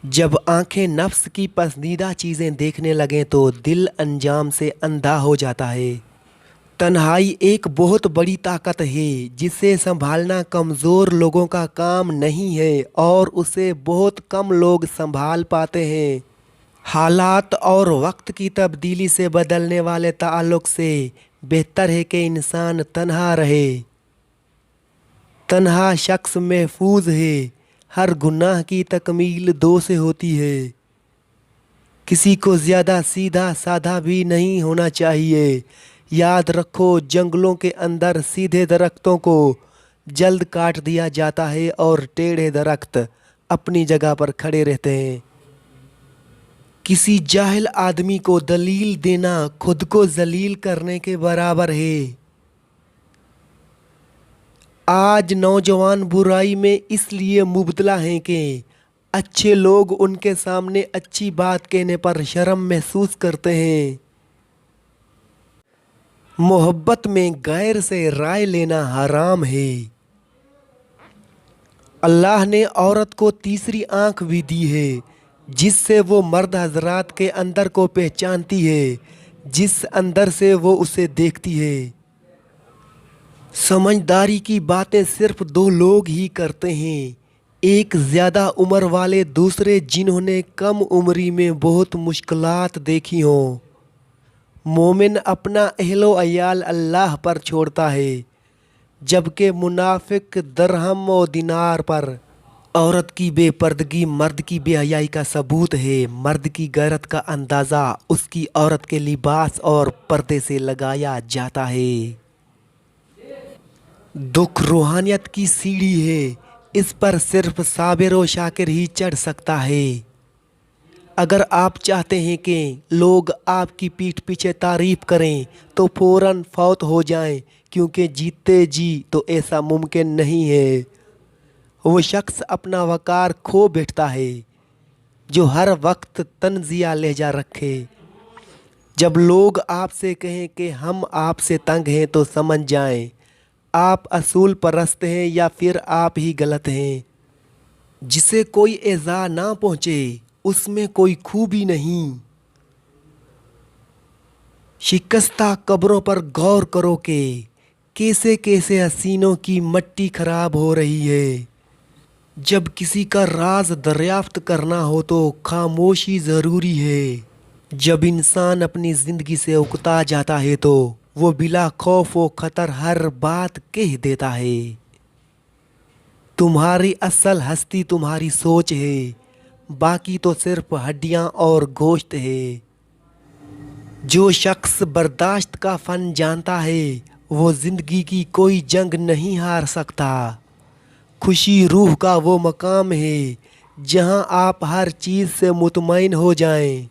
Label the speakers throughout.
Speaker 1: जब आंखें नफ्स की पसंदीदा चीज़ें देखने लगें तो दिल अंजाम से अंधा हो जाता है। तन्हाई एक बहुत बड़ी ताकत है जिसे संभालना कमज़ोर लोगों का काम नहीं है और उसे बहुत कम लोग संभाल पाते हैं। हालात और वक्त की तब्दीली से बदलने वाले ताल्लुक से बेहतर है कि इंसान तन्हा रहे। तन्हा शख्स महफूज है। हर गुनाह की तकमील दो से होती है। किसी को ज़्यादा सीधा साधा भी नहीं होना चाहिए। याद रखो, जंगलों के अंदर सीधे दरख्तों को जल्द काट दिया जाता है और टेढ़े दरख्त अपनी जगह पर खड़े रहते हैं। किसी जाहिल आदमी को दलील देना खुद को जलील करने के बराबर है। आज नौजवान बुराई में इसलिए मुब्तला हैं कि अच्छे लोग उनके सामने अच्छी बात कहने पर शर्म महसूस करते हैं। मोहब्बत में गैर से राय लेना हराम है। अल्लाह ने औरत को तीसरी आंख भी दी है जिससे वो मर्द हजरात के अंदर को पहचानती है, जिस अंदर से वो उसे देखती है। समझदारी की बातें सिर्फ दो लोग ही करते हैं, एक ज़्यादा उम्र वाले, दूसरे जिन्होंने कम उम्री में बहुत मुश्किलात देखी हों। मोमिन अपना अहलो अयाल अल्लाह पर छोड़ता है, जबकि मुनाफिक दरहम और दिनार पर। औरत की बेपर्दगी मर्द की बेहयाई का सबूत है। मर्द की गैरत का अंदाज़ा उसकी औरत के लिबास और पर्दे से लगाया जाता है। दुख रूहानियत की सीढ़ी है, इस पर सिर्फ साबिर व शाकिर ही चढ़ सकता है। अगर आप चाहते हैं कि लोग आपकी पीठ पीछे तारीफ करें तो फौरन फौत हो जाएं, क्योंकि जीते जी तो ऐसा मुमकिन नहीं है। वो शख्स अपना वकार खो बैठता है जो हर वक्त तंजिया लहजा रखे। जब लोग आपसे कहें कि हम आपसे तंग हैं तो समझ जाएं आप असूल परस्त हैं या फिर आप ही गलत हैं। जिसे कोई एज़ा ना पहुँचे उसमें कोई खूबी नहीं। शिकस्ता कब्रों पर गौर करो कि कैसे कैसे हसीनों की मट्टी खराब हो रही है। जब किसी का राज दरियाफ्त करना हो तो खामोशी ज़रूरी है। जब इंसान अपनी ज़िंदगी से उकता जाता है तो वो बिला खौफ व खतर हर बात कह देता है। तुम्हारी असल हस्ती तुम्हारी सोच है, बाकी तो सिर्फ हड्डियां और गोश्त है। जो शख्स बर्दाश्त का फ़न जानता है वो ज़िंदगी की कोई जंग नहीं हार सकता। खुशी रूह का वो मकाम है जहां आप हर चीज़ से मुतमईन हो जाएं।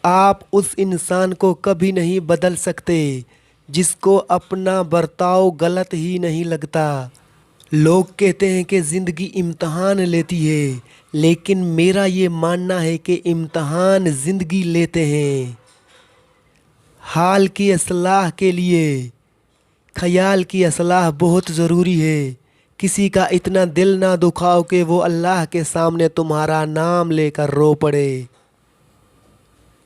Speaker 1: आप उस इंसान को कभी नहीं बदल सकते जिसको अपना बर्ताव गलत ही नहीं लगता। लोग कहते हैं कि ज़िंदगी इम्तहान लेती है, लेकिन मेरा ये मानना है कि इम्तहान ज़िंदगी लेते हैं। हाल की असलाह के लिए ख्याल की असलाह बहुत ज़रूरी है। किसी का इतना दिल ना दुखाओ कि वो अल्लाह के सामने तुम्हारा नाम लेकर रो पड़े।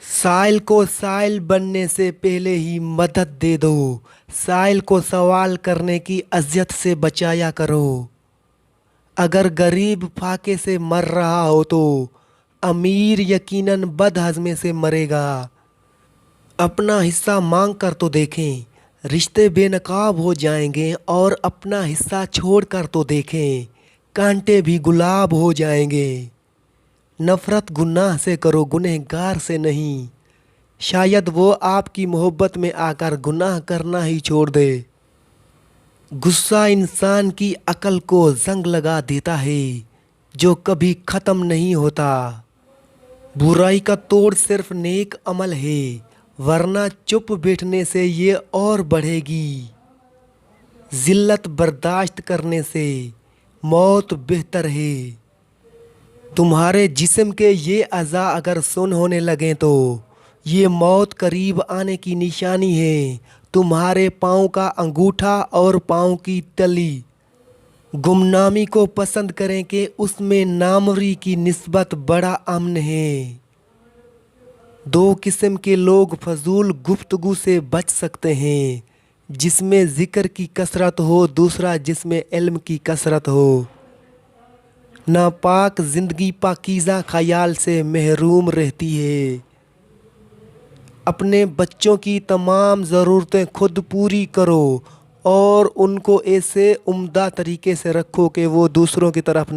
Speaker 1: साइल को साइल बनने से पहले ही मदद दे दो। साइल को सवाल करने की अज़ियत से बचाया करो। अगर गरीब फाके से मर रहा हो तो अमीर यकीनन बदहज़मी से मरेगा। अपना हिस्सा मांग कर तो देखें, रिश्ते बेनकाब हो जाएंगे, और अपना हिस्सा छोड़ कर तो देखें, कांटे भी गुलाब हो जाएंगे। नफ़रत गुनाह से करो, गुनहगार से नहीं। शायद वो आपकी मोहब्बत में आकर गुनाह करना ही छोड़ दे। गुस्सा इंसान की अकल को जंग लगा देता है जो कभी ख़त्म नहीं होता। बुराई का तोड़ सिर्फ नेक अमल है, वरना चुप बैठने से ये और बढ़ेगी। ज़िल्लत बर्दाश्त करने से मौत बेहतर है। तुम्हारे जिस्म के ये अज़ा अगर सुन होने लगें तो ये मौत करीब आने की निशानी है। तुम्हारे पाँव का अंगूठा और पाँव की तली गुमनामी को पसंद करें कि उसमें नामवरी की निस्बत बड़ा अमन है। दो किस्म के लोग फजूल गुफ्तगू से बच सकते हैं, जिसमें ज़िक्र की कसरत हो, दूसरा जिसमें इल्म की कसरत हो। नापाक ज़िंदगी पाकीज़ा ख़याल से महरूम रहती है। अपने बच्चों की तमाम ज़रूरतें खुद पूरी करो और उनको ऐसे उम्दा तरीके से रखो कि वो दूसरों की तरफ